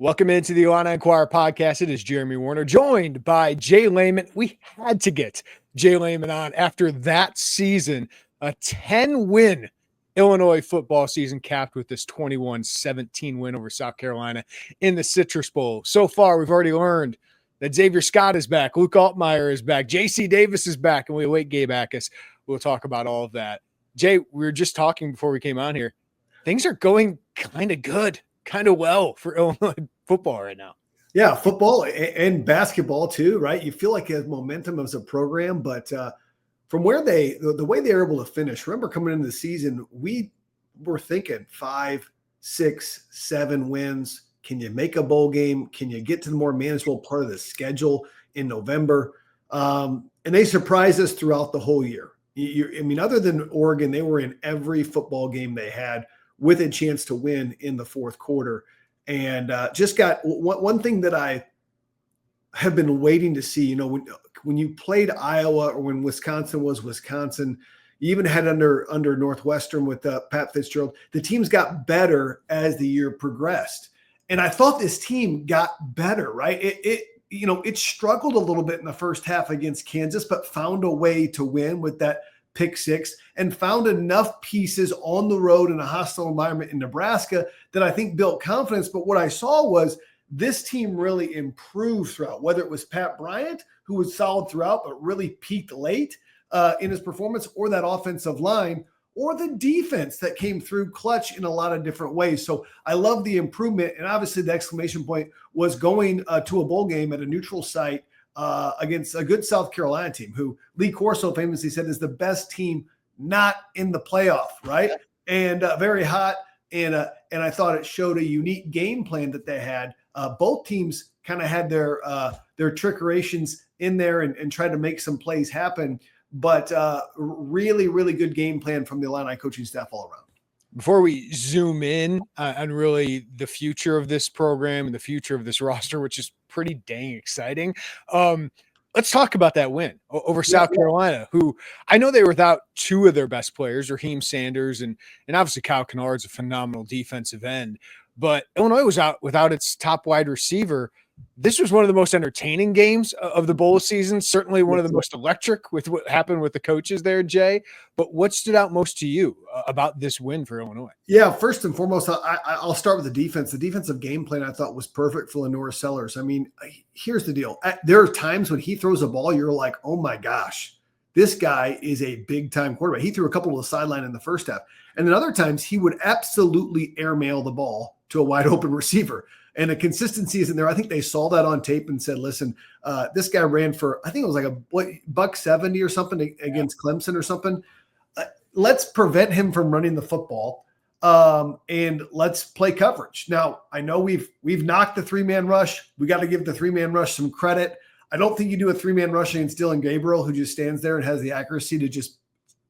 Welcome into the Illini Inquirer Podcast. It is Jeremy Werner, joined by J Leman. We had to get J Leman on after that season, a 10-win Illinois football season capped with this 21-17 win over South Carolina in the Citrus Bowl. So far, we've already learned that Xavier Scott is back, Luke Altmaier is back, J.C. Davis is back, and we await Gabe Backus. We'll talk about all of that. Jay, we were just talking before we came on here. Things are going kind of good, kind of well for Illinois football right now. Yeah, football and basketball too, right? You feel like it has momentum as a program, but from where the way they were able to finish, remember coming into the season, we were thinking 5, 6, 7 wins. Can you make a bowl game? Can you get to the more manageable part of the schedule in November? And they surprised us throughout the whole year. Other than Oregon, they were in every football game they had with a chance to win in the fourth quarter. And just got one thing that I have been waiting to see, when you played Iowa or when Wisconsin was Wisconsin, you even had under Northwestern with Pat Fitzgerald, the teams got better as the year progressed. And I thought this team got better, right? It struggled a little bit in the first half against Kansas, but found a way to win with that pick six and found enough pieces on the road in a hostile environment in Nebraska that I think built confidence. But what I saw was this team really improved throughout, whether it was Pat Bryant, who was solid throughout, but really peaked late in his performance, or that offensive line, or the defense that came through clutch in a lot of different ways. So I love the improvement. And obviously the exclamation point was going to a bowl game at a neutral site against a good South Carolina team who Lee Corso famously said is the best team not in the playoff, right? And very hot. And I thought it showed a unique game plan that they had. Both teams kind of had their trickerations in there and tried to make some plays happen. But really, really good game plan from the Illini coaching staff all around. Before we zoom in on really the future of this program and the future of this roster, which is pretty dang exciting, let's talk about that win over South Carolina, who I know they were without two of their best players, Raheem Sanders and obviously Kyle Kennard's a phenomenal defensive end. But Illinois was out without its top wide receiver. This was one of the most entertaining games of the bowl season, certainly one of the most electric with what happened with the coaches there, Jay. But what stood out most to you about this win for Illinois? Yeah, first and foremost, I'll start with the defense. The defensive game plan I thought was perfect for Lenore Sellers. Here's the deal. There are times when he throws a ball, you're like, oh my gosh, this guy is a big-time quarterback. He threw a couple to the sideline in the first half. And then other times he would absolutely airmail the ball to a wide-open receiver. And the consistency isn't there. I think they saw that on tape and said, listen, this guy ran for, I think it was like $170 or something against Clemson or something. Let's prevent him from running the football and let's play coverage. Now, I know we've knocked the three-man rush. We got to give the three-man rush some credit. I don't think you do a three-man rush against Dylan Gabriel, who just stands there and has the accuracy to just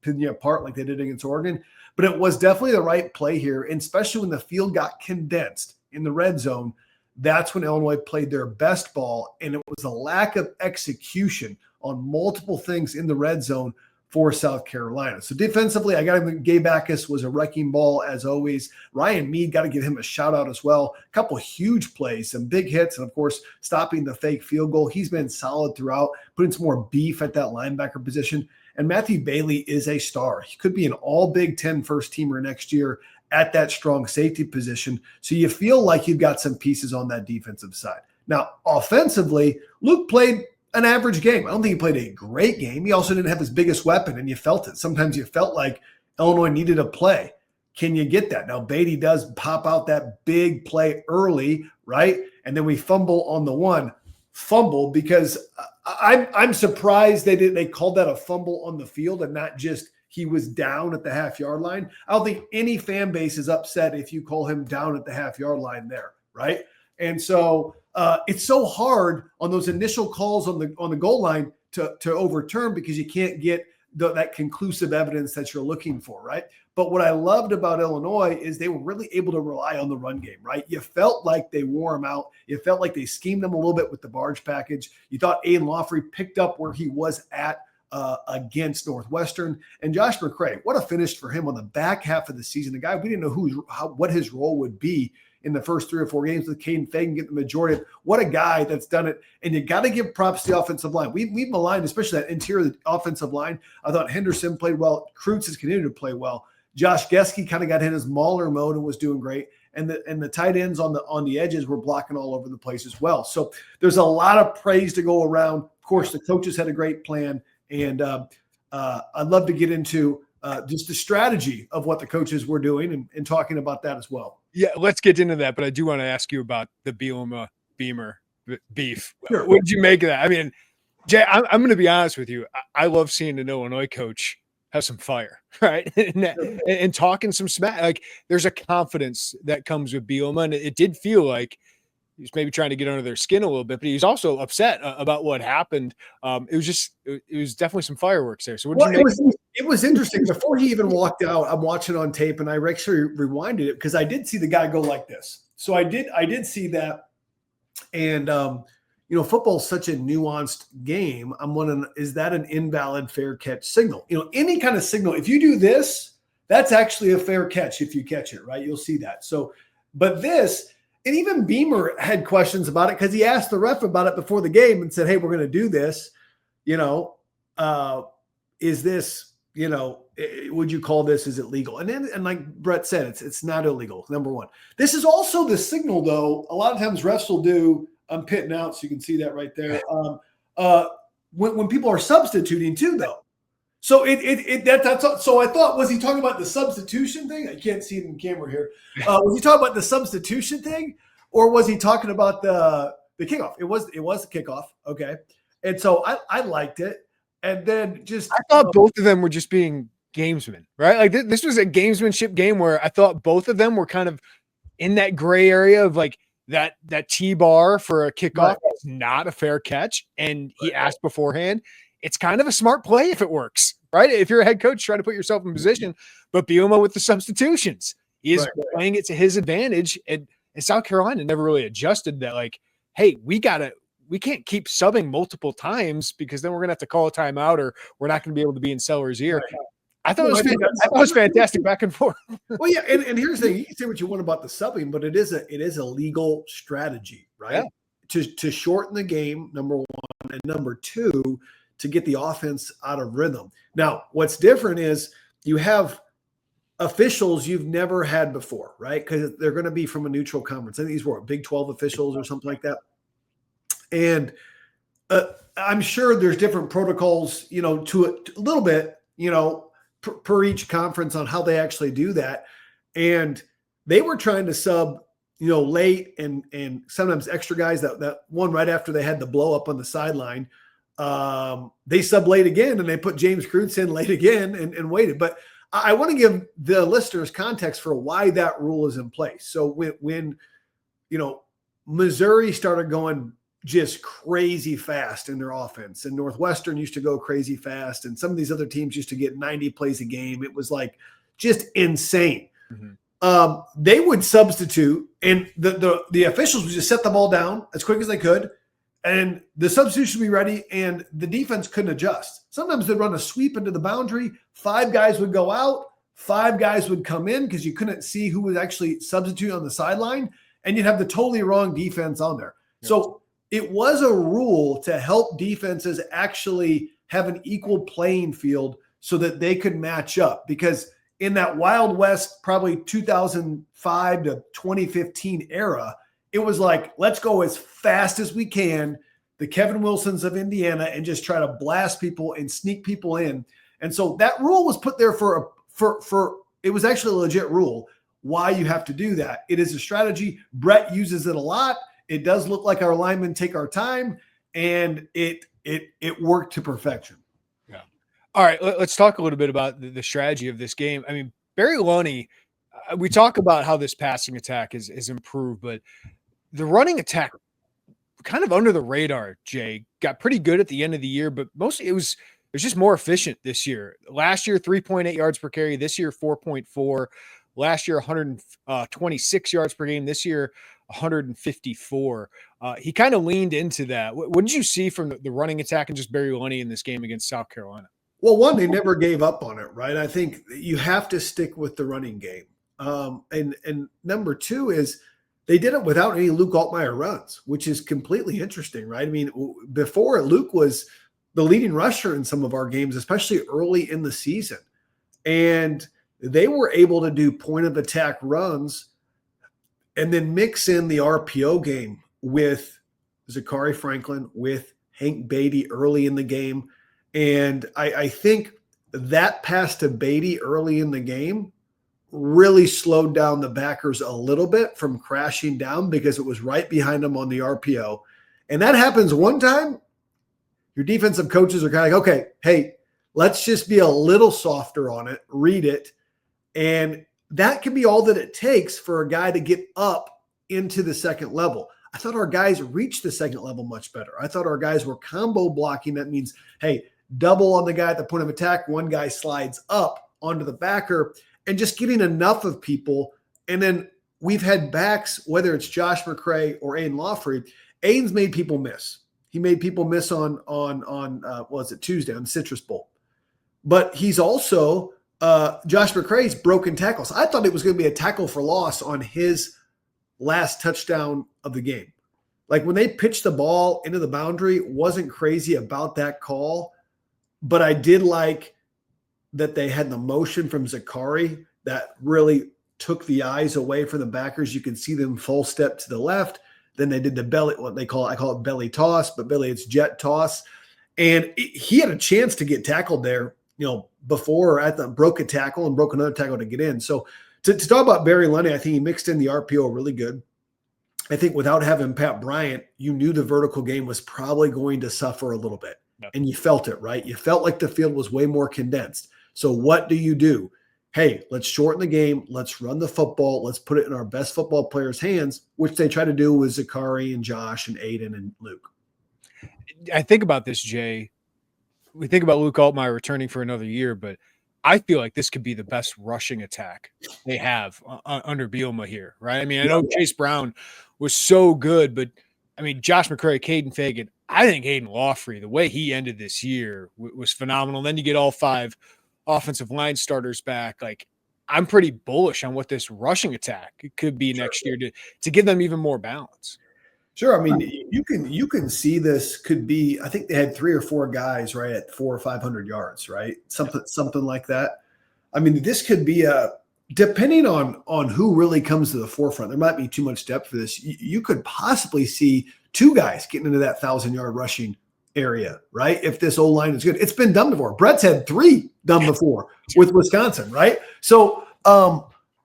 pin you apart like they did against Oregon. But it was definitely the right play here, and especially when the field got condensed in the red zone, that's when Illinois played their best ball, and it was a lack of execution on multiple things in the red zone for South Carolina. So defensively, I got to admit, Gabe Backus was a wrecking ball as always. Ryan Mead, got to give him a shout out as well. A couple huge plays, some big hits, and of course, stopping the fake field goal. He's been solid throughout, putting some more beef at that linebacker position. And Matthew Bailey is a star. He could be an all Big Ten first teamer next year at that strong safety position. So you feel like you've got some pieces on that defensive side. Now, offensively, Luke played an average game. I don't think he played a great game. He also didn't have his biggest weapon, and you felt it. Sometimes you felt like Illinois needed a play. Can you get that? Now, Beatty does pop out that big play early, right? And then we fumble on the one. Fumble because I'm surprised they called that a fumble on the field and not just he was down at the half-yard line. I don't think any fan base is upset if you call him down at the half-yard line there, right? And so it's so hard on those initial calls on the goal line to overturn because you can't get that conclusive evidence that you're looking for, right? But what I loved about Illinois is they were really able to rely on the run game, right? You felt like they wore them out. You felt like they schemed them a little bit with the barge package. You thought Aiden Lawfrey picked up where he was at against Northwestern. And Josh McCray, what a finish for him on the back half of the season. The guy, we didn't know what his role would be in the first 3 or 4 games with Caden Fagan getting the majority of. What a guy that's done it. And you got to give props to the offensive line. We've maligned, especially that interior of the offensive line. I thought Henderson played well. Kreutz has continued to play well. Josh Geske kind of got in his Mauler mode and was doing great. And the tight ends on the edges were blocking all over the place as well. So there's a lot of praise to go around. Of course, the coaches had a great plan. And I'd love to get into just the strategy of what the coaches were doing and talking about that as well. Yeah, let's get into that. But I do want to ask you about the Bielema Beamer beef. Sure. What did you make of that? I mean, Jay, I'm going to be honest with you. I love seeing an Illinois coach have some fire, right? and talking some smack. Like, there's a confidence that comes with Bielema. And it did feel like he was maybe trying to get under their skin a little bit, but he was also upset about what happened. It was definitely some fireworks there. So what did you make? It was interesting. Before he even walked out, I'm watching on tape, and I actually rewinded it because I did see the guy go like this. So I did see that. And football is such a nuanced game. I'm wondering, is that an invalid fair catch signal? Any kind of signal, if you do this, that's actually a fair catch if you catch it, right? You'll see that. So, but this. And even Beamer had questions about it because he asked the ref about it before the game and said, hey, we're going to do this. Is this, would you call this, is it legal? And like Brett said, it's not illegal, number one. This is also the signal, though. A lot of times refs will do, I'm pitting out, so you can see that right there. When people are substituting too, though. So so I thought, was he talking about the substitution thing? I can't see it in camera here. Was he talking about the substitution thing, or was he talking about the kickoff? It was the kickoff. Okay. And so I liked it. And then I thought both of them were just being gamesmen, right? Like this was a gamesmanship game where I thought both of them were kind of in that gray area of like that T-bar for a kickoff is not a fair catch. And he asked beforehand. It's kind of a smart play if it works, right? If you're a head coach, try to put yourself in position. But Bielema with the substitutions, he is playing it to his advantage. And South Carolina never really adjusted that. Like, hey, we can't keep subbing multiple times because then we're gonna have to call a timeout or we're not gonna be able to be in Seller's ear. Right. I thought it was fantastic back and forth. Well, yeah, and here's the thing: you can say what you want about the subbing, but it is a legal strategy, right? Yeah. To shorten the game, number one, and number two, to get the offense out of rhythm. Now, what's different is you have officials you've never had before, right? Because they're going to be from a neutral conference. I think these were Big 12 officials or something like that. And I'm sure there's different protocols, to a little bit, per each conference on how they actually do that. And they were trying to sub, late and sometimes extra guys that one right after they had the blow up on the sideline. They sub late again and they put James Kreutz in late again and waited. But I want to give the listeners context for why that rule is in place. So when Missouri started going just crazy fast in their offense, and Northwestern used to go crazy fast, and some of these other teams used to get 90 plays a game. It was like just insane. Mm-hmm. They would substitute, and the officials would just set the ball down as quick as they could. And the substitution would be ready, and the defense couldn't adjust. Sometimes they'd run a sweep into the boundary. 5 guys would go out. 5 guys would come in because you couldn't see who was actually substituting on the sideline, and you'd have the totally wrong defense on there. Yes. So it was a rule to help defenses actually have an equal playing field so that they could match up. Because in that Wild West, probably 2005 to 2015 era, it was like, let's go as fast as we can, the Kevin Wilsons of Indiana, and just try to blast people and sneak people in. And so that rule was put there for it was actually a legit rule why you have to do that. It is a strategy. Brett uses it a lot. It does look like our linemen take our time, and it worked to perfection. Yeah. All right, let's talk a little bit about the strategy of this game. I mean, Barry Lunny, we talk about how this passing attack is improved, but the running attack kind of under the radar, Jay, got pretty good at the end of the year, but mostly it was just more efficient this year. Last year, 3.8 yards per carry. This year, 4.4. Last year, 126 yards per game. This year, 154. He kind of leaned into that. What did you see from the running attack and just Barry Lunny in this game against South Carolina? Well, one, they never gave up on it, right? I think you have to stick with the running game. And number two is They did it without any Luke Altmaier runs, which is completely interesting, right? I mean, before Luke was the leading rusher in some of our games, especially early in the season. And they were able to do point of attack runs and then mix in the RPO game with Zachary Franklin, with Hank Beatty early in the game. And I think that pass to Beatty early in the game really slowed down the backers a little bit from crashing down because it was right behind them on the RPO. And that happens one time, your defensive coaches are kind of like, okay, hey, let's just be a little softer on it, read it. And that can be all that it takes for a guy to get up into the second level. I thought our guys reached the second level much better. I thought our guys were combo blocking. That means, hey, double on the guy at the point of attack. One guy slides up onto the backer and just getting enough of people. And then we've had backs, whether it's Josh McCray or Aiden Lawfrey. Aiden's made people miss. He made people miss on Tuesday on the Citrus Bowl. But he's also Josh McCray's broken tackles. I thought it was going to be a tackle for loss on his last touchdown of the game. Like when they pitched the ball into the boundary, wasn't crazy about that call, but I did like that they had the motion from Zachary that really took the eyes away from the backers. You can see them full step to the left. Then they did the belly, I call it belly toss, but Billy, it's jet toss. And he had a chance to get tackled there, before at the broke a tackle and broke another tackle to get in. So to talk about Barry Lunny, I think he mixed in the RPO really good. I think without having Pat Bryant, you knew the vertical game was probably going to suffer a little bit. Yep. And you felt it, right? You felt like the field was way more condensed. So what do? Hey, let's shorten the game. Let's run the football. Let's put it in our best football players' hands, which they try to do with Zachary and Josh and Aiden and Luke. I think about this, Jay. We think about Luke Altmaier returning for another year, but I feel like this could be the best rushing attack they have under Bielema here, right? I mean, I know Chase Brown was so good, but I mean, Josh McCray, Caden Fagan, I think Aiden Lawfrey, the way he ended this year was phenomenal. Then you get all 5 offensive line starters back. Like, I'm pretty bullish on what this rushing attack could be next year to give them even more balance. Sure. I mean, you can see this could be, I think they had 3 or 4 guys, right, at 400 or 500 yards, right? Something like that. I mean, this could be depending on who really comes to the forefront, there might be too much depth for this. You could possibly see 2 guys getting into that 1,000-yard rushing area, right? If this O-line is good. It's been done before. Brett's had 3 done before with Wisconsin, right? So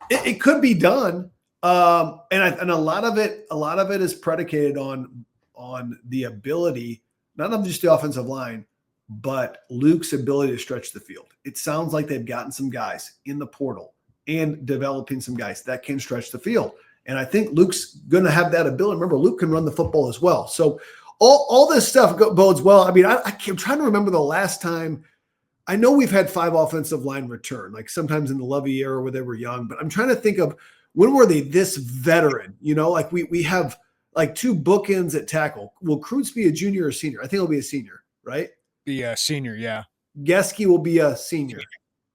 it could be done. And a lot of it is predicated on the ability, not of just the offensive line, but Luke's ability to stretch the field. It sounds like they've gotten some guys in the portal and developing some guys that can stretch the field. And I think Luke's going to have that ability. Remember, Luke can run the football as well. So all this stuff bodes well. I mean, I'm trying to remember the last time. I know we've had 5 offensive line return, like sometimes in the Lovey era where they were young, but I'm trying to think of when were they this veteran? Like we have like 2 bookends at tackle. Will Kreutz be a junior or senior? I think he'll be a senior, right? Be a senior, yeah. Geske will be a senior,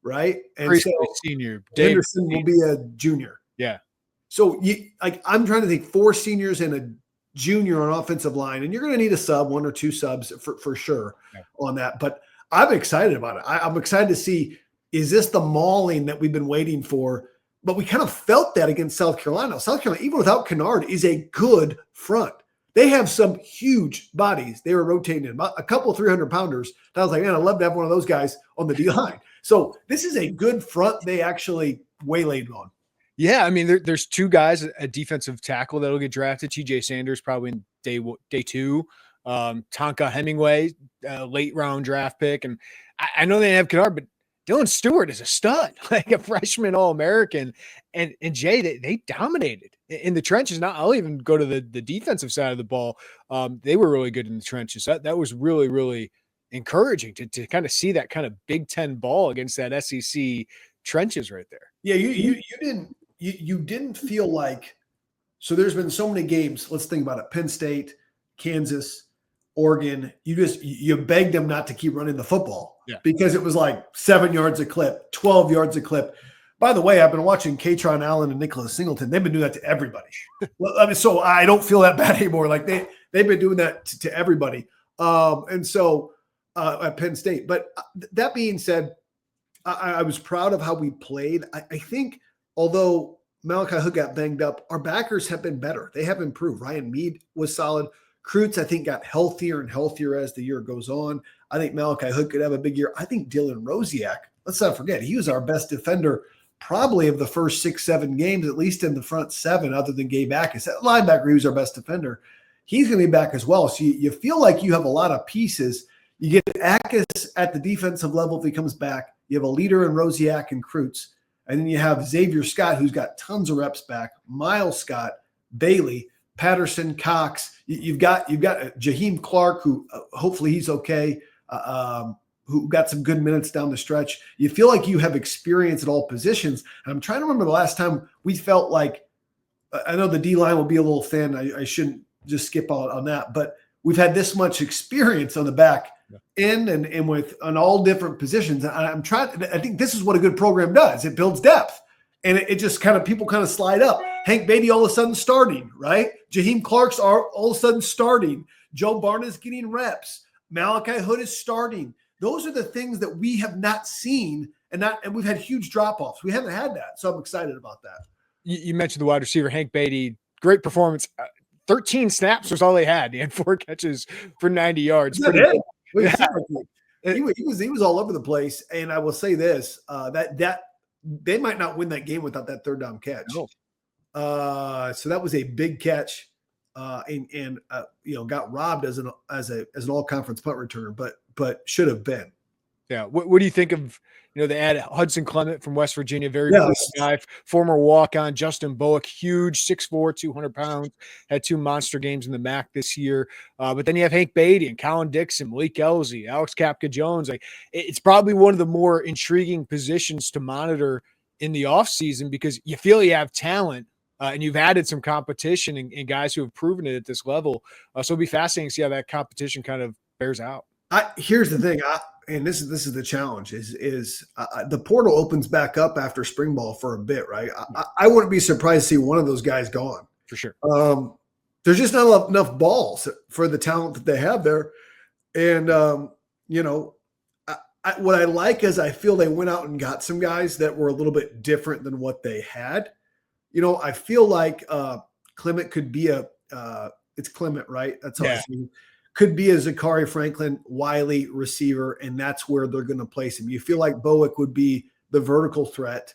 right? And so senior. Henderson will be a junior. Yeah. So I'm trying to think 4 seniors and a junior on offensive line, and you're going to need a sub, 1 or 2 subs for sure on that. But I'm excited about it. I'm excited to see, is this the mauling that we've been waiting for? But we kind of felt that against South Carolina. South Carolina, even without Kennard, is a good front. They have some huge bodies. They were rotating in a couple 300-pounders. I was like, man, I'd love to have one of those guys on the D-line. So this is a good front they actually waylaid on. Yeah, I mean, there's 2 guys at defensive tackle that'll get drafted. TJ Sanders probably in day 2. Tonka Hemingway, late round draft pick. And I know they have Kennard, but Dylan Stewart is a stud, like a freshman All-American. And Jay, they dominated in the trenches. Now I'll even go to the defensive side of the ball. They were really good in the trenches. That was really, really encouraging to kind of see that kind of Big Ten ball against that SEC trenches right there. Yeah, you didn't feel like, so there's been so many games. Let's think about it. Penn State, Kansas, Oregon, you begged them not to keep running the football because it was like 7 yards a clip, 12 yards a clip. By the way, I've been watching Katron Allen and Nicholas Singleton. They've been doing that to everybody. Well, I mean, so I don't feel that bad anymore. Like they've been doing that to everybody. And so at Penn State. But that being said, I was proud of how we played. I think although Malachi Hood got banged up, our backers have been better. They have improved. Ryan Mead was solid. Kreutz, I think, got healthier and healthier as the year goes on. I think Malachi Hood could have a big year. I think Dylan Rosiak, let's not forget, he was our best defender probably of the first 6-7 games, at least in the front 7, other than Gabe Backus. That linebacker, he was our best defender. He's going to be back as well. So you feel like you have a lot of pieces. You get Backus at the defensive level if he comes back. You have a leader in Rosiak and Kreutz. And then you have Xavier Scott, who's got tons of reps back, Miles Scott, Bailey, Patterson, Cox. You've got Jaheim Clark, who hopefully he's okay, who got some good minutes down the stretch. You feel like you have experience at all positions. And I'm trying to remember the last time we felt like, I know the D-line will be a little thin. I shouldn't just skip out on that, but we've had this much experience on the back end and with on all different positions. I think this is what a good program does. It builds depth. And it just kind of, people kind of slide up. Hank Beatty all of a sudden starting, right? Jaheim Clark's all of a sudden starting. Joe Barna's getting reps. Malachi Hood is starting. Those are the things that we have not seen, and we've had huge drop-offs. We haven't had that, so I'm excited about that. You mentioned the wide receiver, Hank Beatty. Great performance. 13 snaps was all they had. He had 4 catches for 90 yards. He was all over the place, and I will say this, that they might not win that game without that third down catch. No. So that was a big catch, and got robbed as an all conference punt return, but should have been. Yeah. What do you think of? They add Hudson Clement from West Virginia, very good guy, former walk-on. Justin Bowick, huge, 6'4", 200 pounds, had 2 monster games in the MAC this year. But then you have Hank Beatty and Colin Dixon, Malik Elzy, Alex Kapka-Jones. Like, it's probably one of the more intriguing positions to monitor in the offseason because you feel you have talent and you've added some competition and guys who have proven it at this level. So it'll be fascinating to see how that competition kind of bears out. Here's the thing, and this is the challenge: is the portal opens back up after spring ball for a bit, right? I wouldn't be surprised to see one of those guys gone for sure. There's just not enough balls for the talent that they have there, and what I like is I feel they went out and got some guys that were a little bit different than what they had. I feel like Clement could be it's Clement, right? That's all. Yeah. Could be a Zachary Franklin, Wiley receiver, and that's where they're going to place him. You feel like Bowick would be the vertical threat,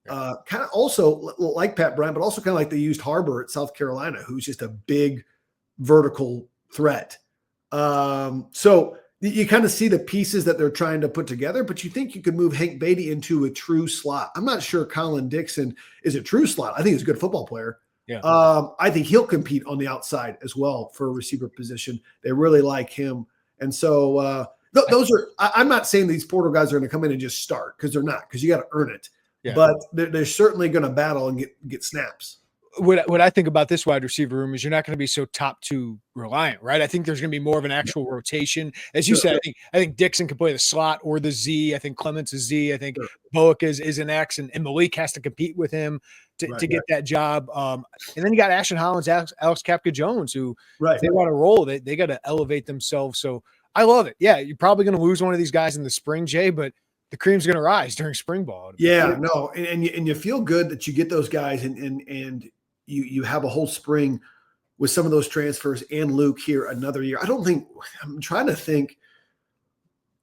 kind of also like Pat Bryant, but also kind of like they used Harbor at South Carolina, who's just a big vertical threat. So you kind of see the pieces that they're trying to put together, but you think you could move Hank Beatty into a true slot. I'm not sure Colin Dixon is a true slot. I think he's a good football player. Yeah. I think he'll compete on the outside as well for a receiver position. They really like him. And so those are – I'm not saying these portal guys are going to come in and just start because they're not, because you got to earn it. Yeah. But they're certainly going to battle and get snaps. What I think about this wide receiver room is you're not going to be so top 2 reliant, right? I think there's going to be more of an actual rotation. As you said, I think Dixon can play the slot or the Z. I think Clement's a Z. I think Bowick is an X, and Malik has to compete with him to get that job. And then you got Ashton Hollins, Alex Kapka-Jones, who if they want to roll, they got to elevate themselves. So I love it. Yeah, you're probably going to lose one of these guys in the spring, Jay, but the cream's going to rise during spring ball. Yeah, no, and you feel good that you get those guys and you have a whole spring with some of those transfers and Luke here another year. I'm trying to think,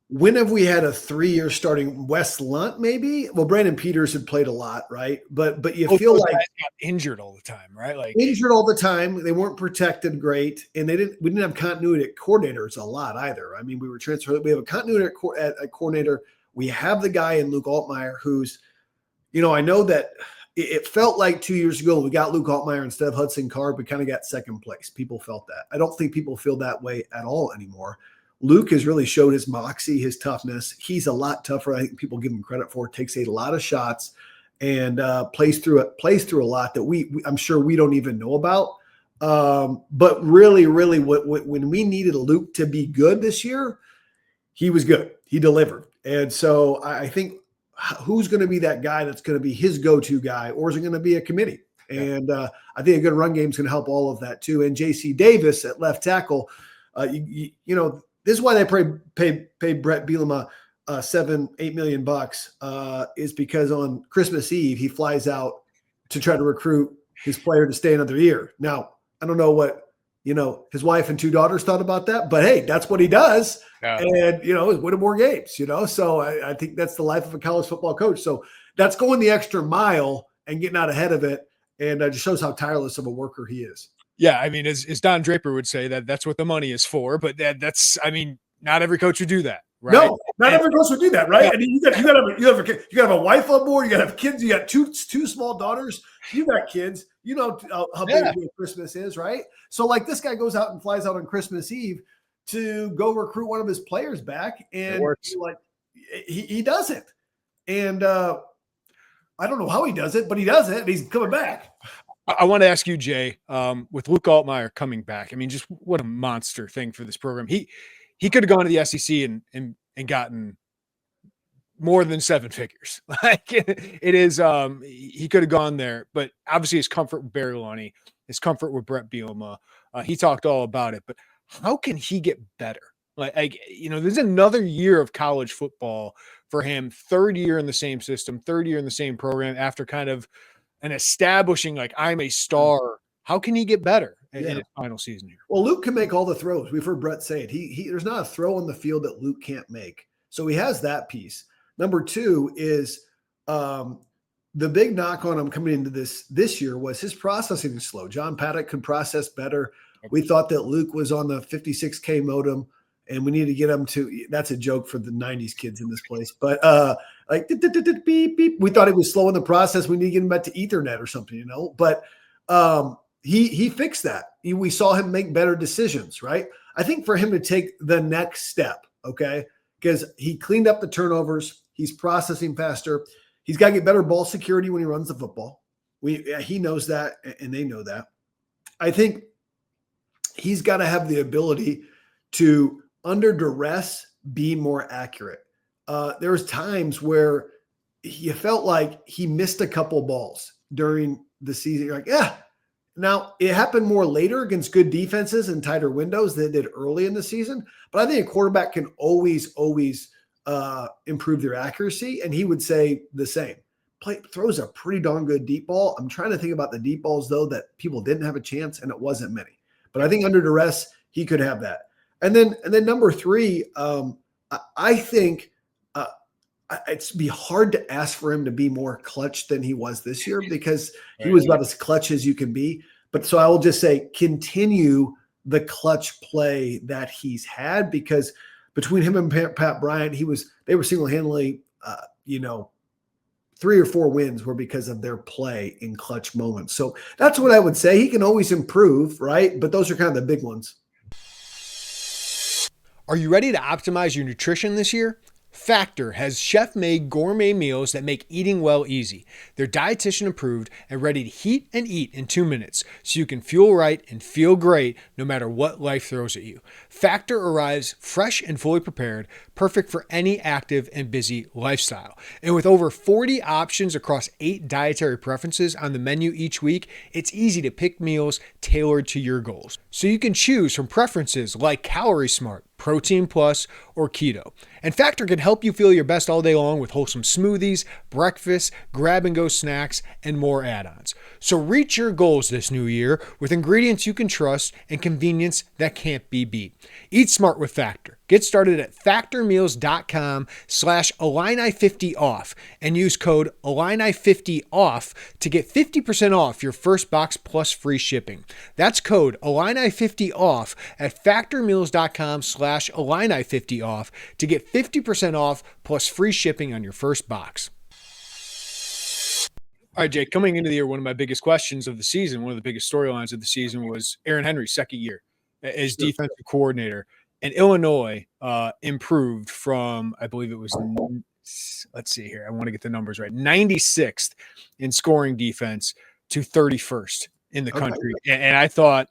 when have we had a 3-year starting? Wes Lunt, maybe? Well, Brandon Peters had played a lot, right? But you feel like got injured all the time, right? Like injured all the time. They weren't protected great, and we didn't have continuity at coordinators a lot either. I mean, we were transferred. We have a continuity at coordinator. We have the guy in Luke Altmaier who's, I know that it felt like 2 years ago we got Luke Altmaier instead of Hudson Card. We kind of got second place. People felt that. I don't think people feel that way at all anymore. Luke has really showed his moxie, his toughness. He's a lot tougher. I think people give him credit for. Takes a lot of shots and plays through a lot that I'm sure we don't even know about. But really, when we needed Luke to be good this year, he was good. He delivered. And so I think who's going to be that guy that's going to be his go-to guy, or is it going to be a committee? And I think a good run game is going to help all of that too. And J.C. Davis at left tackle, you know, this is why they pay Brett Bielema $7-8 million is because on Christmas Eve he flies out to try to recruit his player to stay another year. Now, I don't know what, you know, his wife and 2 daughters thought about that, but hey, that's what he does. Yeah. And, you know, is winning more games, you know? So I think that's the life of a college football coach. So that's going the extra mile and getting out ahead of it. And it just shows how tireless of a worker he is. Yeah. I mean, as Don Draper would say, that's what the money is for, but that's, I mean, not every coach would do that. Right? No, not every coach would do that, right? Yeah. I mean, you got to have a wife on board. You got to have kids. You got two small daughters. You got kids. You know how big Christmas is, right? So, like, this guy goes out and flies out on Christmas Eve to go recruit one of his players back, and like he does it. And I don't know how he does it, but he does it. And he's coming back. I want to ask you, Jay, with Luke Altmaier coming back. I mean, just what a monster thing for this program. He could have gone to the SEC and gotten more than 7 figures. Like it is, he could have gone there, but obviously his comfort with Barry Lunny, his comfort with Brett Bielema, he talked all about it. But how can he get better? Like you know, there's another year of college football for him. 3rd year in the same system, 3rd year in the same program after kind of an establishing like I'm a star. How can he get better in his final season here? Well, Luke can make all the throws. We've heard Brett say it. He there's not a throw on the field that Luke can't make. So he has that piece. Number 2 is the big knock on him coming into this year was his processing is slow. John Paddock could process better. We thought that Luke was on the 56K modem, and we need to get him to – that's a joke for the 90s kids in this place. But like beep, beep. We thought he was slow in the process. We need to get him back to Ethernet or something, you know. But he fixed that. We saw him make better decisions, right? I think for him to take the next step, okay, because he cleaned up the turnovers. He's processing faster. He's got to get better ball security when he runs the football. He knows that, and they know that. I think he's got to have the ability to, under duress, be more accurate. There was times where you felt like he missed a couple balls during the season. You're like, yeah. Now, it happened more later against good defenses and tighter windows than it did early in the season. But I think a quarterback can always improve their accuracy, and he would say the same. Throws a pretty darn good deep ball. I'm trying to think about the deep balls, though, that people didn't have a chance, and it wasn't many. But I think under duress, he could have that. And then number 3, I think it'd be hard to ask for him to be more clutch than he was this year because he was about as clutch as you can be. But so I will just say continue the clutch play that he's had, because between him and Pat Bryant, they were single-handedly, 3 or 4 wins were because of their play in clutch moments. So that's what I would say. He can always improve, right? But those are kind of the big ones. Are you ready to optimize your nutrition this year? Factor has chef-made gourmet meals that make eating well easy. They're dietitian approved and ready to heat and eat in 2 minutes, so you can fuel right and feel great no matter what life throws at you. Factor arrives fresh and fully prepared, perfect for any active and busy lifestyle. And with over 40 options across 8 dietary preferences on the menu each week, it's easy to pick meals tailored to your goals. So you can choose from preferences like Calorie Smart, Protein Plus, or Keto. And Factor can help you feel your best all day long with wholesome smoothies, breakfast, grab-and-go snacks, and more add-ons. So reach your goals this new year with ingredients you can trust and convenience that can't be beat. Eat smart with Factor. Get started at factormeals.com/Illini50off and use code Illini50off to get 50% off your first box plus free shipping. That's code Illini50off at factormeals.com/Illini50off to get 50% off plus free shipping on your first box. All right, Jake, coming into the year, one of my biggest questions of the season, one of the biggest storylines of the season was Aaron Henry's second year as defensive coordinator. And Illinois improved from, I believe it was, let's see here, I want to get the numbers right, 96th in scoring defense to 31st in the country. And I thought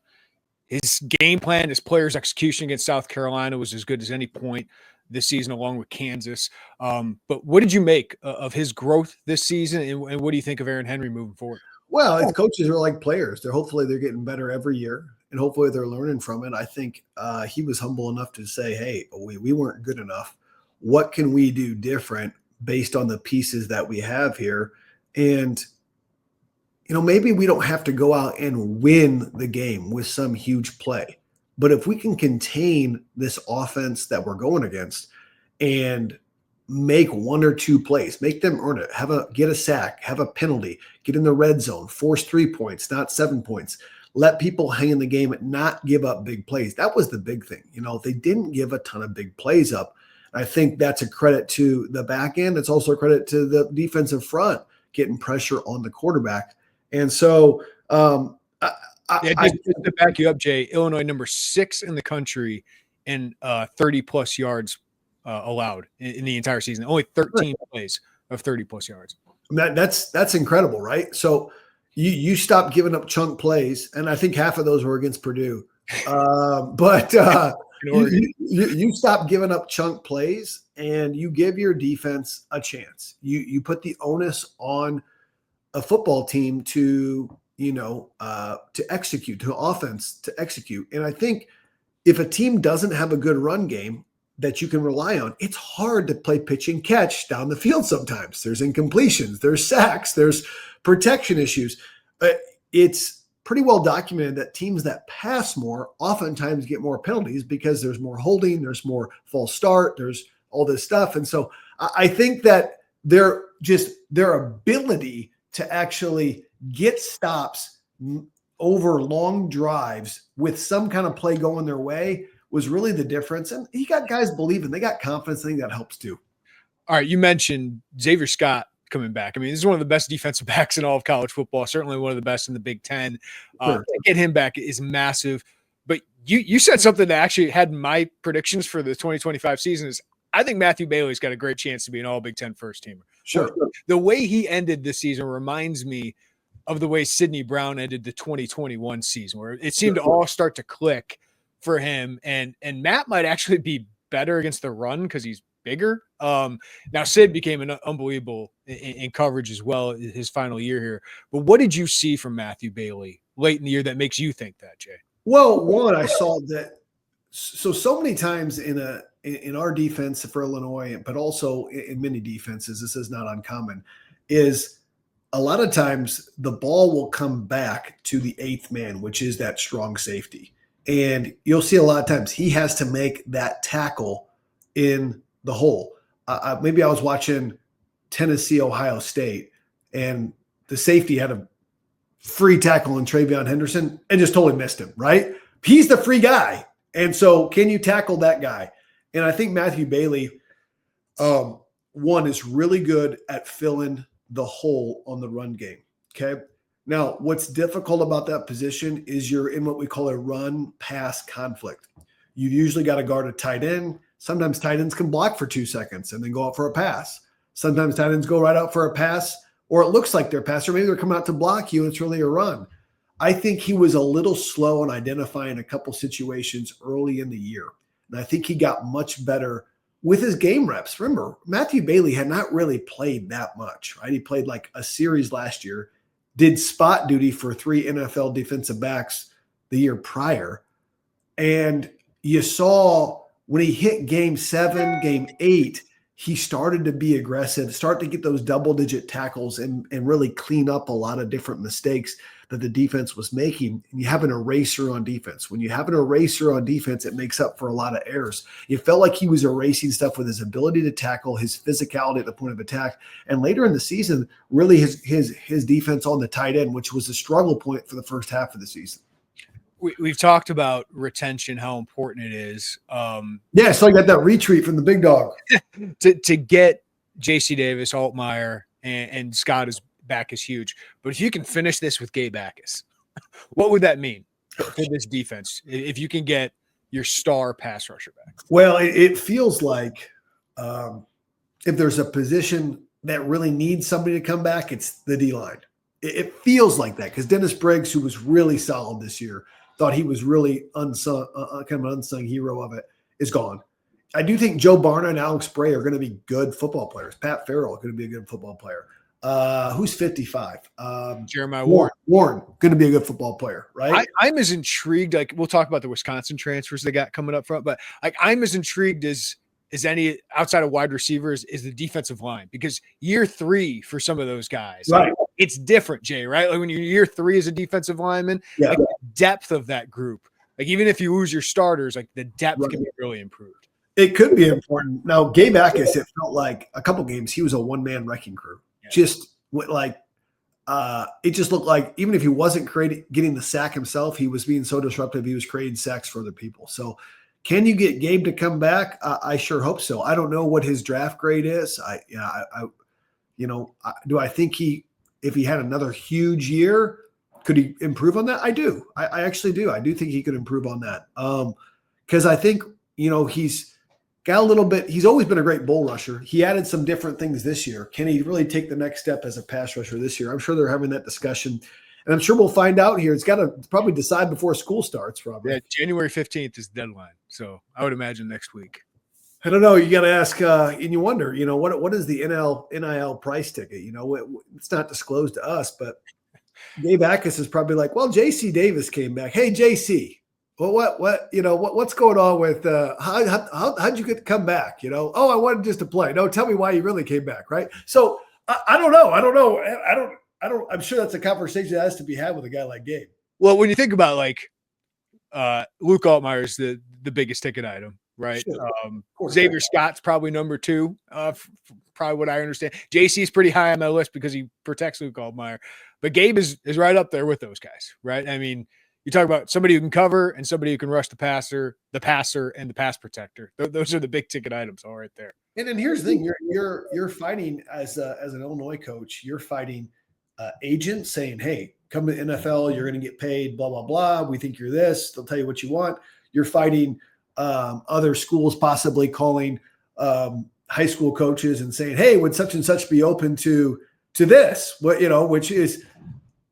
his game plan, his players' execution against South Carolina was as good as any point this season, along with Kansas. But what did you make of his growth this season, and what do you think of Aaron Henry moving forward? Well, it's coaches are like players. Hopefully they're getting better every year, and hopefully they're learning from it. I think he was humble enough to say, hey, we weren't good enough. What can we do different based on the pieces that we have here? And, maybe we don't have to go out and win the game with some huge play. But if we can contain this offense that we're going against and make one or two plays, make them earn it, get a sack, have a penalty, get in the red zone, force 3 points, not 7 points, let people hang in the game and not give up big plays. That was the big thing. They didn't give a ton of big plays up. I think that's a credit to the back end. It's also a credit to the defensive front getting pressure on the quarterback. And so just to back you up, Jay, Illinois number 6 in the country in 30-plus yards allowed in the entire season. Only 13 plays of 30-plus yards. That's incredible, right? So you stopped giving up chunk plays, and I think half of those were against Purdue. But you stop giving up chunk plays, and you give your defense a chance. You put the onus on a football team to execute, to offense to execute. And I think if a team doesn't have a good run game that you can rely on, it's hard to play pitch and catch down the field sometimes. There's incompletions, there's sacks, there's protection issues. It's pretty well documented that teams that pass more oftentimes get more penalties because there's more holding, there's more false start, there's all this stuff. And so I think that their ability to actually get stops over long drives with some kind of play going their way was really the difference. And he got guys believing, they got confidence. I think that helps too. All right. You mentioned Xavier Scott coming back. I mean, this is one of the best defensive backs in all of college football, certainly one of the best in the Big Ten. Sure. To get him back is massive. But you said something that actually had my predictions for the 2025 season is I think Matthew Bailey's got a great chance to be an all Big Ten first teamer. Sure. The way he ended this season reminds me of the way Sidney Brown ended the 2021 season, where it seemed to all start to click for him. And Matt might actually be better against the run because he's bigger. Now Sid became an unbelievable in coverage as well his final year here. But what did you see from Matthew Bailey late in the year that makes you think that, Jay? Well, one, I saw that so many times in our defense for Illinois, but also in many defenses, this is not uncommon, is a lot of times the ball will come back to the eighth man, which is that strong safety. And you'll see a lot of times he has to make that tackle in the hole. Maybe I was watching Tennessee, Ohio State, and the safety had a free tackle on Travion Henderson and just totally missed him, right? He's the free guy. And so can you tackle that guy? And I think Matthew Bailey, one, is really good at filling the hole on the run game. Okay. Now, what's difficult about that position is you're in what we call a run-pass conflict. You've usually got to guard a tight end. Sometimes tight ends can block for 2 seconds and then go out for a pass. Sometimes tight ends go right out for a pass, or it looks like they're a pass, or maybe they're coming out to block you and it's really a run. I think he was a little slow in identifying a couple situations early in the year. And I think he got much better with his game reps. Remember, Matthew Bailey had not really played that much, right? He played like a series last year, did spot duty for 3 NFL defensive backs the year prior. And you saw when he hit game 7, game 8, he started to be aggressive, start to get those double-digit tackles and really clean up a lot of different mistakes that the defense was making. And you have an eraser on defense. When you have an eraser on defense, it makes up for a lot of errors. It felt like he was erasing stuff with his ability to tackle, his physicality at the point of attack. And later in the season, really his defense on the tight end, which was a struggle point for the first half of the season. We've talked about retention, how important it is. Yeah, so I got that retreat from the big dog. to get J.C. Davis, Altmaier, and Scott is back is huge. But if you can finish this with Gabe Backus, what would that mean for this defense if you can get your star pass rusher back? Well, it feels like if there's a position that really needs somebody to come back, it's the D-line. It feels like that because Dennis Briggs, who was really solid this year, thought he was really unsung, kind of an unsung hero of it, is gone. I do think Joe Barna and Alex Bray are going to be good football players. Pat Farrell is going to be a good football player. Who's 55? Jeremy Werner. Warren, going to be a good football player, right? I'm as intrigued. Like, we'll talk about the Wisconsin transfers they got coming up front, but like, I'm as intrigued as any outside of wide receivers is the defensive line, because year 3 for some of those guys, right? Like, it's different, Jay, right? Like when you're year 3 as a defensive lineman, like the depth of that group, like even if you lose your starters, like the depth can be really improved. It could be important. Now, Gabe Backus, it felt like a couple games he was a one-man wrecking crew. Yeah. Just like it just looked like even if he wasn't getting the sack himself, he was being so disruptive. He was creating sacks for other people. So, can you get Gabe to come back? I sure hope so. I don't know what his draft grade is. Do I think if he had another huge year, could he improve on that? I do. I actually do. I do think he could improve on that. Because I think he's got a little bit. He's always been a great bull rusher. He added some different things this year. Can he really take the next step as a pass rusher this year? I'm sure they're having that discussion. And I'm sure we'll find out here. It's got to probably decide before school starts, Robert. Yeah, January 15th is the deadline. So I would imagine next week. I don't know. You got to ask, and you wonder, what is the NIL price ticket? It's not disclosed to us, but Gabe Backus is probably like, well, JC Davis came back. Hey, JC, well, what's going on with how'd you get to come back? Oh, I wanted just to play. No, tell me why you really came back, right? So I don't know. I'm sure that's a conversation that has to be had with a guy like Gabe. Well, when you think about like Luke Altmaier is the biggest ticket item, right? Sure. Xavier Scott's probably number 2, probably what I understand. JC is pretty high on my list because he protects Luke Altmaier, but Gabe is right up there with those guys, right? I mean, you talk about somebody who can cover and somebody who can rush the passer, and the pass protector. Those are the big ticket items all right there. And here's the thing: you're fighting as an Illinois coach. You're fighting agents saying, "Hey, come to the NFL. You're going to get paid. Blah blah blah. We think you're this. They'll tell you what you want." You're fighting other schools possibly calling high school coaches and saying, "Hey, would such and such be open to this?" Which is,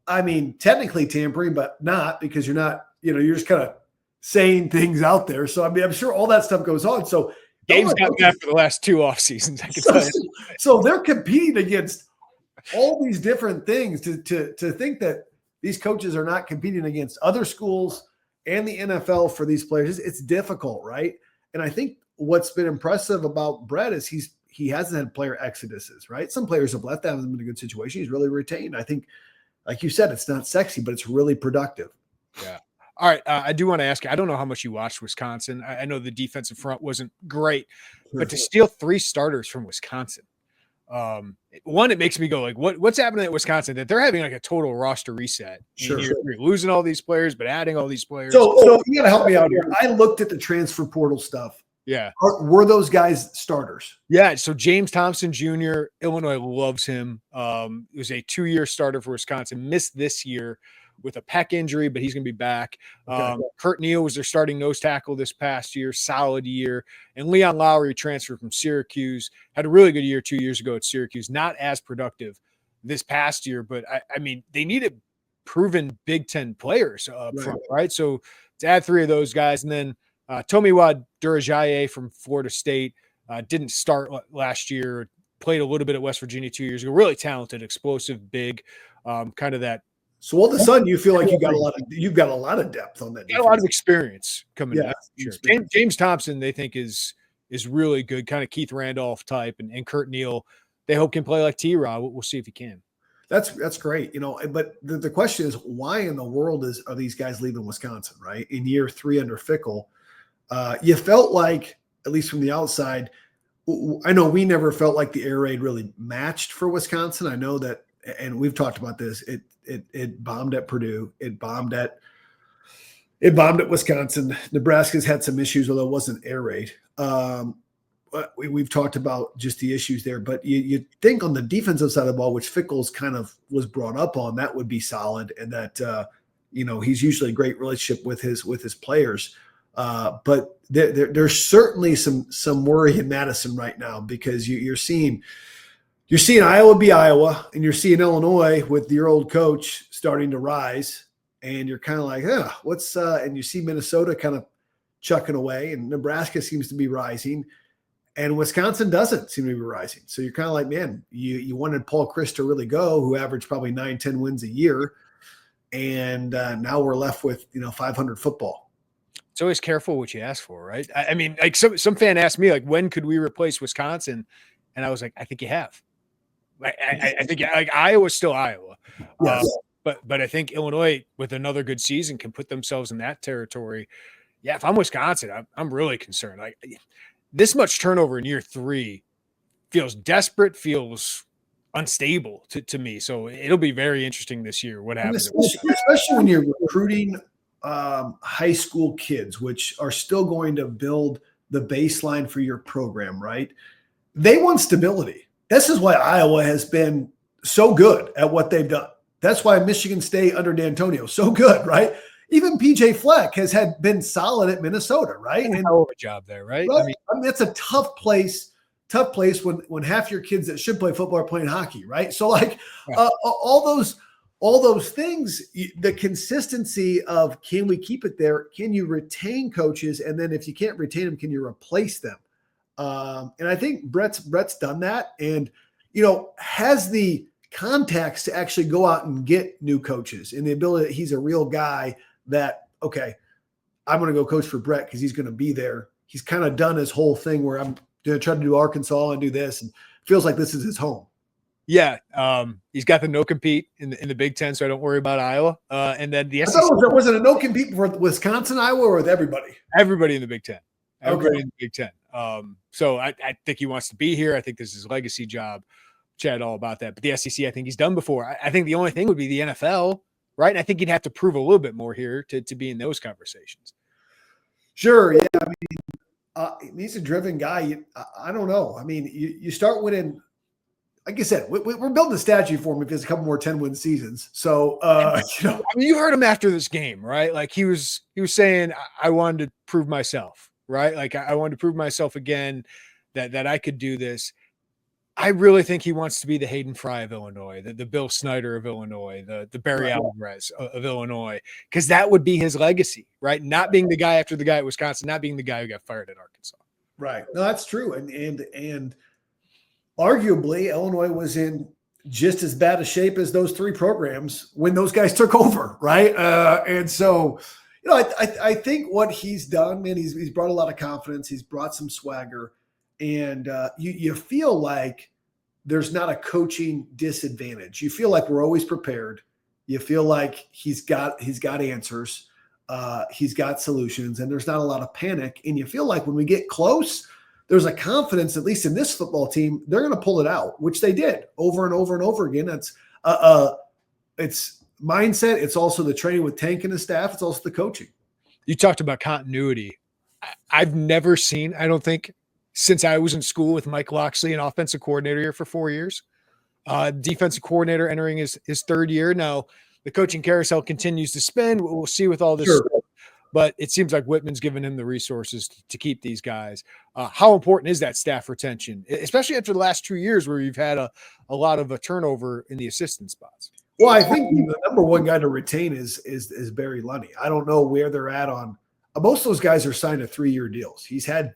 I mean, technically tampering, but not, because you're not. You're just kind of saying things out there. So I mean, I'm sure all that stuff goes on. So Gabe's got that for the last 2 off seasons. I can tell you. So they're competing against all these different things to think that these coaches are not competing against other schools and the NFL for these players. It's difficult, right? And I think what's been impressive about Brett is he hasn't had player exoduses, right? Some players have left, that hasn't been a good situation. He's really retained. I think, like you said, it's not sexy, but it's really productive. Yeah. All right. I do want to ask you, I don't know how much you watched Wisconsin. I know the defensive front wasn't great, but to steal 3 starters from Wisconsin, one, it makes me go like, what's happening at Wisconsin that they're having like a total roster reset? Sure. You're losing all these players, but adding all these players. So you got to help me out here. I looked at the transfer portal stuff. Yeah. Were those guys starters? Yeah. So James Thompson Jr., Illinois loves him. He was a 2-year starter for Wisconsin, missed this year with a pec injury, but he's going to be back. Okay. Kurt Neal was their starting nose tackle this past year, solid year. And Leon Lowry transferred from Syracuse, had a really good year 2 years ago at Syracuse, not as productive this past year, but I mean, they needed proven Big Ten players up front, right? So to add 3 of those guys, and then Tomiwa Durajaye from Florida State didn't start last year, played a little bit at West Virginia 2 years ago, really talented, explosive, big, kind of that. So all of a sudden, you feel like you've got a lot of depth on that. Got a lot of experience coming in. Sure. James Thompson, they think is really good, kind of Keith Randolph type, and Kurt Neal, they hope can play like T-Rod. We'll see if he can. That's great, But the question is, why in the world are these guys leaving Wisconsin? Right, in year 3 under Fickell, you felt like, at least from the outside, I know we never felt like the air raid really matched for Wisconsin. I know that, and we've talked about this. It bombed at Purdue. It bombed at Wisconsin. Nebraska's had some issues, although it wasn't air raid. We've talked about just the issues there, but you think on the defensive side of the ball, which Fickell's kind of was brought up on, that would be solid, and that he's usually a great relationship with his players. But there's certainly some worry in Madison right now, because you're seeing Iowa be Iowa, and you're seeing Illinois with your old coach starting to rise. and you're kind of like, what's and you see Minnesota kind of chucking away, and Nebraska seems to be rising, and Wisconsin doesn't seem to be rising. So you're kind of like, man, you wanted Paul Chryst to really go, who averaged probably 9-10 wins a year, and now we're left with 500 football. It's always careful what you ask for, right? I mean, like some fan asked me, like, when could we replace Wisconsin? And I was like, I think you have. I think like Iowa's still Iowa. Yes. But I think Illinois, with another good season, can put themselves in that territory. Yeah, if I'm Wisconsin, I'm really concerned. Like, this much turnover in year 3 feels desperate, feels unstable to me. So it'll be very interesting this year what happens. Especially when you're recruiting high school kids, which are still going to build the baseline for your program, right? They want stability. This is why Iowa has been so good at what they've done. That's why Michigan State under D'Antonio so good, right? Even PJ Fleck has been solid at Minnesota, right? And hell of a job there, right? I mean, that's a tough place when half your kids that should play football are playing hockey, right? So like all those things, the consistency of, can we keep it there? Can you retain coaches? And then if you can't retain them, can you replace them? And I think Brett's done that, and has the contacts to actually go out and get new coaches, and the ability that he's a real guy that, okay, I'm going to go coach for Brett because he's going to be there. He's kind of done his whole thing where I'm going to try to do Arkansas and do this, and feels like this is his home. Yeah. He's got the no compete in the Big Ten, so I don't worry about Iowa. And then the SEC. Was it a no compete for Wisconsin, Iowa, or with everybody? Everybody in the Big Ten. Everybody Okay. in the Big Ten. So I think he wants to be here. I think this is his legacy job. Chat all about that. But the SEC, I think he's done before. I think the only thing would be the NFL, right? And I think he'd have to prove a little bit more here to be in those conversations. Sure. Yeah. I mean, he's a driven guy. I don't know. I mean, you start winning. Like I said, we're building a statue for him if he has a couple more 10-win seasons. So, I mean, you heard him after this game, right? Like he was saying, I wanted to prove myself, right? Like I wanted to prove myself again that I could do this. I really think he wants to be the Hayden Fry of Illinois, the Bill Snyder of Illinois, the Barry Alvarez of Illinois, because that would be his legacy, right? Not being the guy after the guy at Wisconsin, not being the guy who got fired at Arkansas. Right. No, that's true. And arguably Illinois was in just as bad a shape as those 3 programs when those guys took over, right? And so, I think what he's done, man, he's brought a lot of confidence. He's brought some swagger. And you feel like there's not a coaching disadvantage. You feel like we're always prepared. You feel like he's got answers. He's got solutions, and there's not a lot of panic. And you feel like when we get close, there's a confidence, at least in this football team, they're going to pull it out, which they did over and over and over again. That's it's mindset. It's also the training with Tank and his staff. It's also the coaching. You talked about continuity. I've never seen, I don't think, since I was in school with Mike Loxley, an offensive coordinator here for 4 years, defensive coordinator entering his 3rd year. Now the coaching carousel continues to spin. We'll see with all this stuff, but it seems like Whitman's given him the resources to keep these guys. How important is that staff retention, especially after the last 2 years where you've had a lot of a turnover in the assistant spots? Well, I think the number one guy to retain is Barry Lunny. I don't know where they're at on most of those guys are signed to 3-year deals. He's had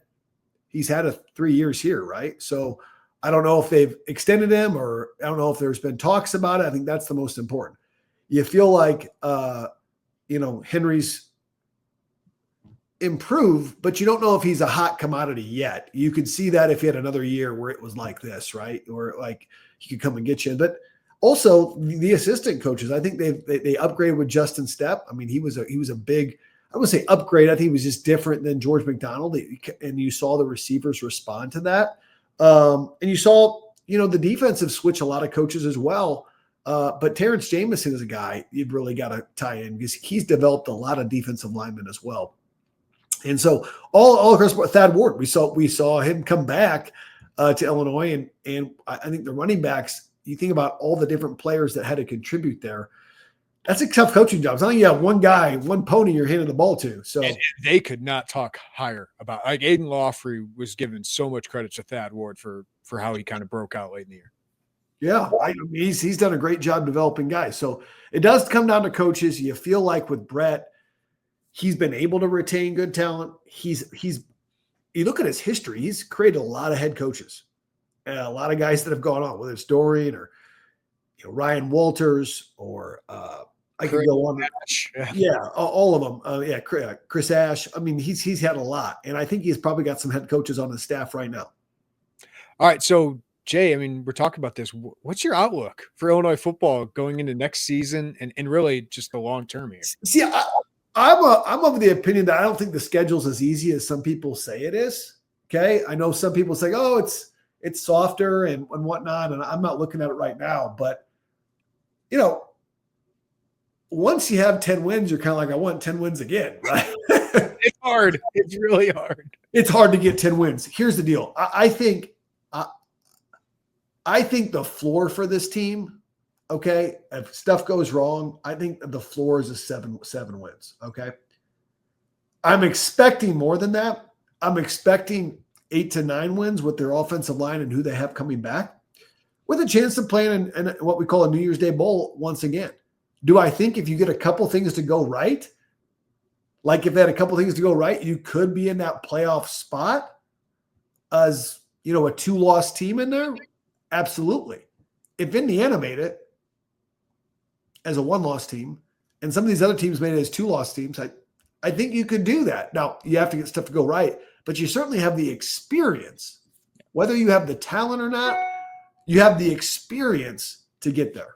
a 3 years here, right? So I don't know if they've extended him, or I don't know if there's been talks about it. I think that's the most important. You feel like, Henry's improved, but you don't know if he's a hot commodity yet. You could see that if he had another year where it was like this, right? Or like he could come and get you. But also the assistant coaches, I think they upgraded with Justin Stepp. I mean, he was a big, I wouldn't say upgrade. I think he was just different than George McDonald. And you saw the receivers respond to that. And you saw, the defensive switch a lot of coaches as well. But Terrence Jamison is a guy you've really got to tie in because he's developed a lot of defensive linemen as well. And so all across Thad Ward, we saw him come back to Illinois, and I think the running backs, you think about all the different players that had to contribute there. That's a tough coaching job. It's not like you have one guy, one pony you're handing the ball to. So and they could not talk higher about, like, Aiden Lawfrey was given so much credit to Thad Ward for how he kind of broke out late in the year. Yeah, he's done a great job developing guys. So it does come down to coaches. You feel like with Brett, he's been able to retain good talent. You look at his history, he's created a lot of head coaches, and a lot of guys that have gone on, whether it's Dorian or Ryan Walters or I could go on. Yeah, all of them. Chris Ash. I mean, he's had a lot, and I think he's probably got some head coaches on his staff right now. All right, so Jay, I mean, we're talking about this. What's your outlook for Illinois football going into next season and really just the long term here? See, I'm of the opinion that I don't think the schedule's as easy as some people say it is. Okay, I know some people say, "Oh, it's softer and whatnot," and I'm not looking at it right now, but once you have 10 wins, you're kind of like, I want 10 wins again, right? It's hard. It's really hard. It's hard to get 10 wins. Here's the deal. I think the floor for this team, okay, if stuff goes wrong, I think the floor is a seven wins, okay? I'm expecting more than that. I'm expecting 8 to 9 wins with their offensive line and who they have coming back, with a chance to play in what we call a New Year's Day Bowl once again. Do I think if you get a couple things to go right, like if they had a couple things to go right, you could be in that playoff spot as, a 2-loss team in there? Absolutely. If Indiana made it as a 1-loss team and some of these other teams made it as 2-loss teams, I think you could do that. Now, you have to get stuff to go right, but you certainly have the experience. Whether you have the talent or not, you have the experience to get there.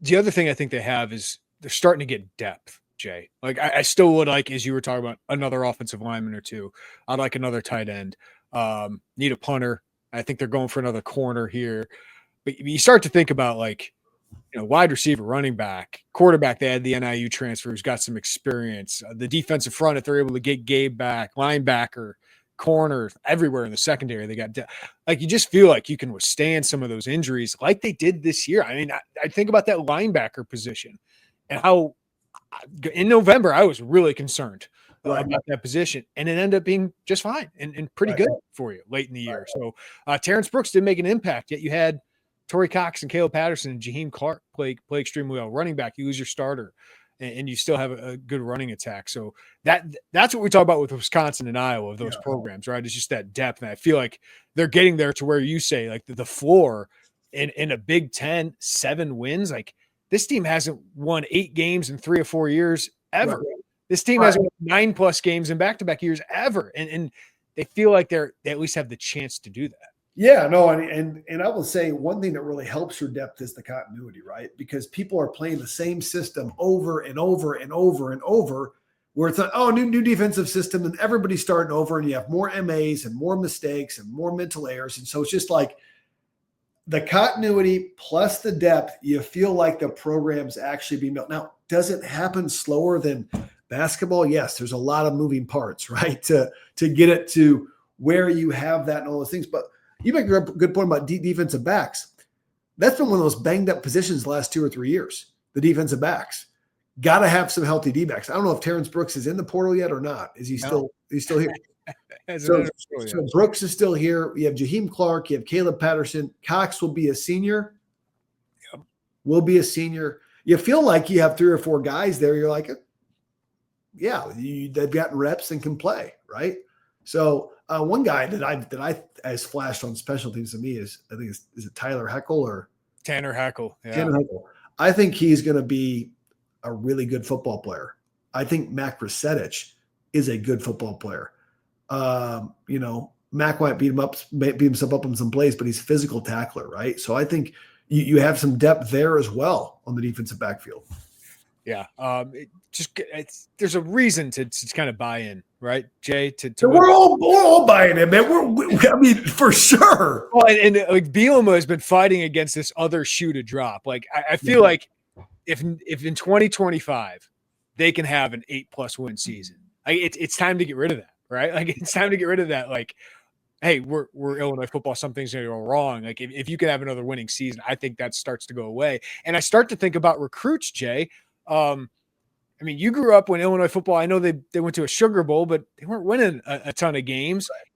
The other thing I think they have is they're starting to get depth, Jay. Like I still would like, as you were talking about, another offensive lineman or two. I'd like another tight end. Need a punter. I think they're going for another corner here. But you start to think about wide receiver, running back, quarterback. They had the NIU transfer who's got some experience. The defensive front, if they're able to get Gabe back, linebacker, corner, everywhere in the secondary, they got you just feel like you can withstand some of those injuries like they did this year. I mean, I think about that linebacker position and how in November I was really concerned about that position, and it ended up being just fine and pretty good for you late in the year. So Terrence Brooks didn't make an impact, yet you had Torrey Cox and Caleb Patterson and Jaheim Clark play extremely well. Running back, you lose your starter, and you still have a good running attack. So that's what we talk about with Wisconsin and Iowa, of those programs, right? It's just that depth. And I feel like they're getting there to where you say, like, the floor in a Big Ten, 7 wins. Like, this team hasn't won 8 games in 3 or 4 years ever. Right. This team hasn't won 9+ games in back-to-back years ever. And they feel like they at least have the chance to do that. Yeah, no, and I will say one thing that really helps your depth is the continuity, right? Because people are playing the same system over and over and over and over, where it's like, oh, new defensive system, and everybody's starting over, and you have more MAs and more mistakes and more mental errors. And so it's just like the continuity plus the depth, you feel like the program's actually being built. Now, does it happen slower than basketball? Yes, there's a lot of moving parts, right? To get it to where you have that and all those things. But you make a good point about defensive backs. That's been one of those banged up positions the last 2 or 3 years, the defensive backs. Got to have some healthy D-backs. I don't know if Terrence Brooks is in the portal yet or not. Is he still he's still here? So Brooks is still here. You have Jaheim Clark. You have Caleb Patterson. Cox will be a senior. Yep. Will be a senior. You feel like you have 3 or 4 guys there. You're like, yeah, they've gotten reps and can play, right? So one guy that I has flashed on special teams to me is, I think, is it Tyler Heckel or Tanner Heckel? Yeah. Tanner Heckel. I think he's going to be a really good football player. I think Mac Bracetich is a good football player. Mac might beat himself up on some plays, but he's a physical tackler, right? So I think you have some depth there as well on the defensive backfield. Yeah. There's a reason to kind of buy in, right, Jay? We're all buying in, man. I mean, for sure. Well, and like Bielema has been fighting against this other shoe to drop. Like, I feel like if in 2025 they can have an 8+ win season, it's time to get rid of that, right? Like, it's time to get rid of that. Like, hey, we're Illinois football. Something's going to go wrong. Like, if you can have another winning season, I think that starts to go away. And I start to think about recruits, Jay. I mean, you grew up when Illinois football, I know they went to a Sugar Bowl, but they weren't winning a ton of games. Right.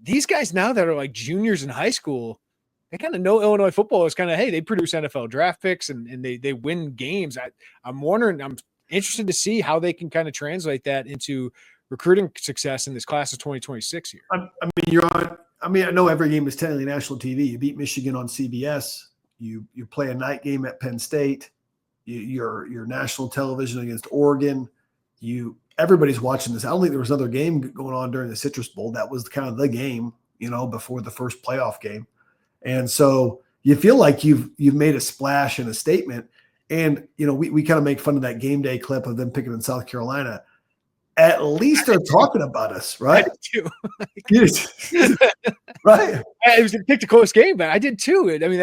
These guys now that are like juniors in high school, they kind of know Illinois football is kind of, hey, they produce NFL draft picks and they win games. I'm wondering, I'm interested to see how they can kind of translate that into recruiting success in this class of 2026 here. I know every game is technically national TV. You beat Michigan on CBS. You play a night game at Penn State. You're national television against Oregon. Everybody's watching this. I don't think there was another game going on during the Citrus Bowl. That was kind of the game, before the first playoff game. And so you feel like you've made a splash and a statement. And, we kind of make fun of that game day clip of them picking in South Carolina. At least they're talking about us, right? I did too. Right. It was picked a close game, but I did too. I mean,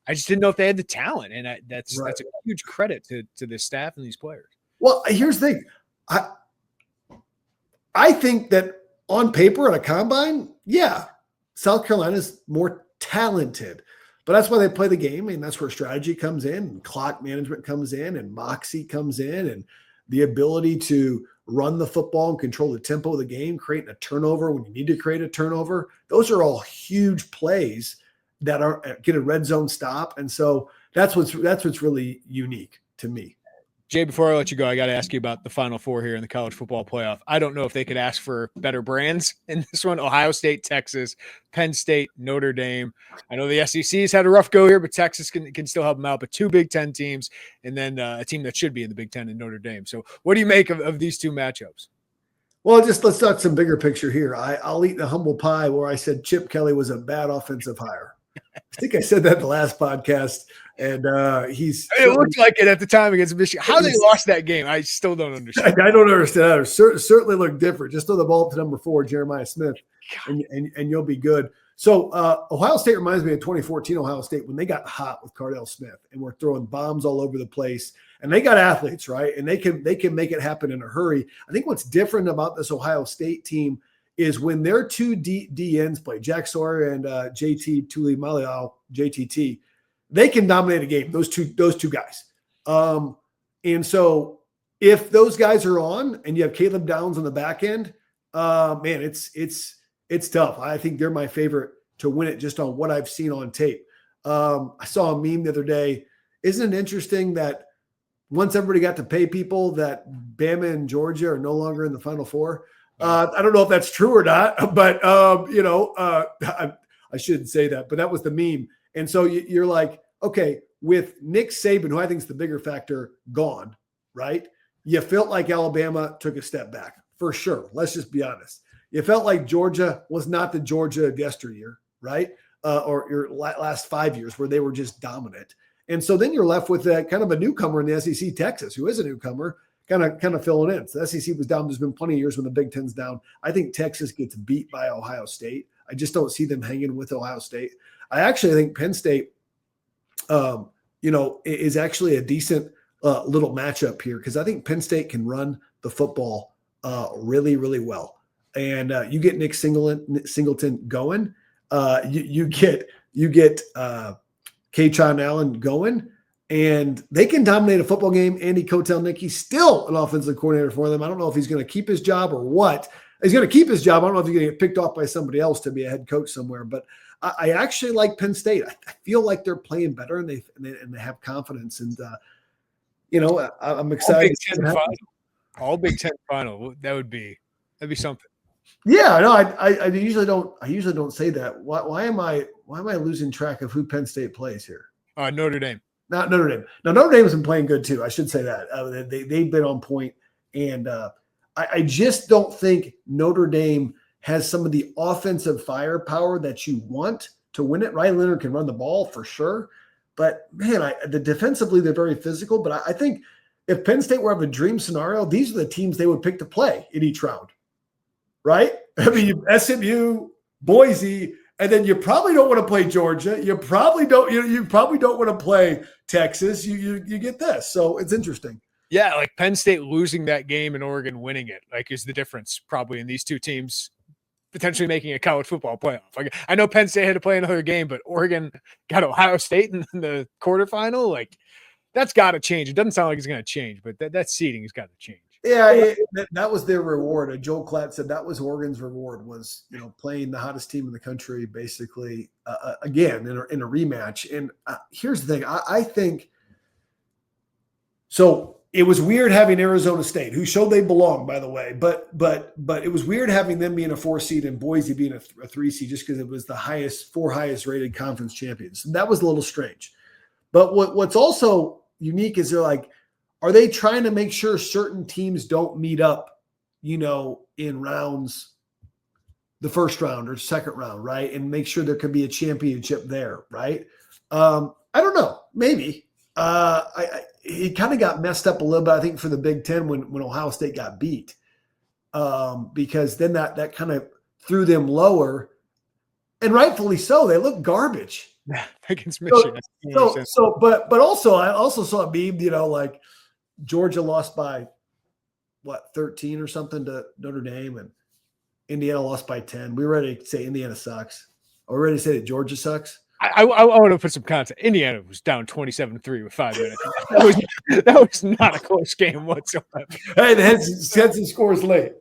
I just didn't know if they had the talent. And that's a huge credit to the staff and these players. Well, here's the thing. I think that on paper at a combine, yeah, South Carolina's more talented, but that's why they play the game. And that's where strategy comes in, and clock management comes in, and moxie comes in, and the ability to run the football and control the tempo of the game, creating a turnover when you need to create a turnover. Those are all huge plays that get a red zone stop. And so that's what's really unique to me. Jay, before I let you go, I got to ask you about the Final Four here in the college football playoff. I don't know if they could ask for better brands in this one. Ohio State, Texas, Penn State, Notre Dame. I know the SEC's had a rough go here, but Texas can still help them out. But two Big Ten teams, and then a team that should be in the Big Ten in Notre Dame. So what do you make of these two matchups? Well, let's talk some bigger picture here. I'll eat the humble pie where I said Chip Kelly was a bad offensive hire. I think I said that in the last podcast. And it looked like it at the time against Michigan. How they lost that game, I still don't understand. I don't understand that. Certainly look different. Just throw the ball up to number 4, Jeremiah Smith, and you'll be good. So Ohio State reminds me of 2014 Ohio State when they got hot with Cardell Smith and were throwing bombs all over the place. And they got athletes, right? And they can make it happen in a hurry. I think what's different about this Ohio State team is when their two DNs play, Jack Sawyer and JT Tuimoloau, JTT, they can dominate a game, those two guys. And so if those guys are on and you have Caleb Downs on the back end, man, it's tough. I think they're my favorite to win it just on what I've seen on tape. I saw a meme the other day. Isn't it interesting that once everybody got to pay people that Bama and Georgia are no longer in the Final Four? I don't know if that's true or not, but I shouldn't say that, but that was the meme. And so you're like, okay, with Nick Saban, who I think is the bigger factor, gone, right? You felt like Alabama took a step back for sure. Let's just be honest. You felt like Georgia was not the Georgia of yesteryear, right? Or your last 5 years where they were just dominant. And so then you're left with kind of a newcomer in the SEC, Texas, who is a newcomer, kind of filling in. So the SEC was down. There's been plenty of years when the Big Ten's down. I think Texas gets beat by Ohio State. I just don't see them hanging with Ohio State. I actually think Penn State, is actually a decent little matchup here because I think Penn State can run the football really, really well. And you get Nick Singleton going. You get Kaytron Allen going, and they can dominate a football game. Andy Kotelnicki's still an offensive coordinator for them. I don't know if he's going to keep his job or what. He's going to keep his job. I don't know if he's going to get picked off by somebody else to be a head coach somewhere, but I actually like Penn State. I feel like they're playing better and they have confidence. And, I'm excited. All Big Ten final. That'd be something. Yeah, no, I usually don't say that. Why am I losing track of who Penn State plays here? Notre Dame. Not Notre Dame. Now Notre Dame's been playing good too. I should say that they've been on point, and I just don't think Notre Dame has some of the offensive firepower that you want to win it. Ryan Leonard can run the ball for sure, but man, defensively they're very physical. But I think if Penn State were have a dream scenario, these are the teams they would pick to play in each round. Right? I mean, SMU, Boise, and then you probably don't want to play Georgia. You probably don't. You probably don't want to play Texas. You get this, so it's interesting. Yeah, like Penn State losing that game and Oregon winning it, is the difference probably in these two teams potentially making a college football playoff. I know Penn State had to play another game, but Oregon got Ohio State in the quarterfinal. That's got to change. It doesn't sound like it's going to change, but that seeding has got to change. Yeah, that was their reward. Joel Klatt said that was Oregon's reward was, playing the hottest team in the country, basically, again, in a rematch. And here's the thing. I think – so it was weird having Arizona State, who showed they belong, by the way. But it was weird having them being a 4 seed and Boise being a 3 seed just because it was the four highest rated conference champions. That was a little strange. But what's also unique is they're like, are they trying to make sure certain teams don't meet up, in rounds, the first round or second round, right? And make sure there could be a championship there, right? I don't know. Maybe. It kind of got messed up a little bit, I think, for the Big Ten when Ohio State got beat, because then that kind of threw them lower, and rightfully so. They look garbage. Yeah, against Michigan. But also I also saw a meme, like Georgia lost by 13 or something to Notre Dame, and Indiana lost by 10. We were ready to say Indiana sucks. Are we ready to say that Georgia sucks? I want to put some context. Indiana was down 27-3 with 5 minutes. That was not a close game whatsoever. Hey, the Henson scores late.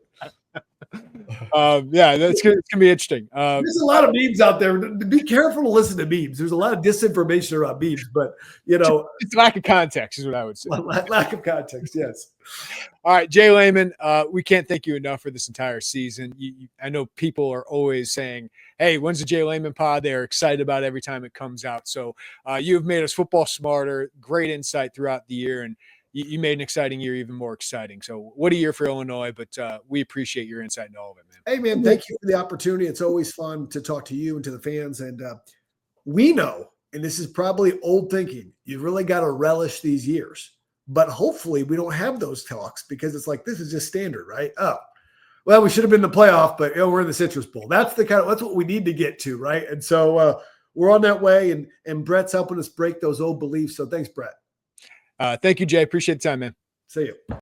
Yeah, it's gonna be interesting. There's a lot of memes out there. Be careful to listen to memes. There's a lot of disinformation around memes, but it's lack of context is what I would say. Lack of context, yes. All right, J Leman, we can't thank you enough for this entire season. I know people are always saying, "Hey, when's the J Leman pod?" They're excited about every time it comes out. So you have made us football smarter. Great insight throughout the year, and you made an exciting year even more exciting. So what a year for Illinois, but we appreciate your insight into all of it, man. Hey, man, thank you for the opportunity. It's always fun to talk to you and to the fans. And we know, and this is probably old thinking, you really got to relish these years. But hopefully we don't have those talks because it's like, this is just standard, right? Oh, well, we should have been in the playoff, but we're in the Citrus Bowl. That's what we need to get to, right? And so we're on that way, and Brett's helping us break those old beliefs. So thanks, Brett. Thank you, Jay. Appreciate the time, man. See you.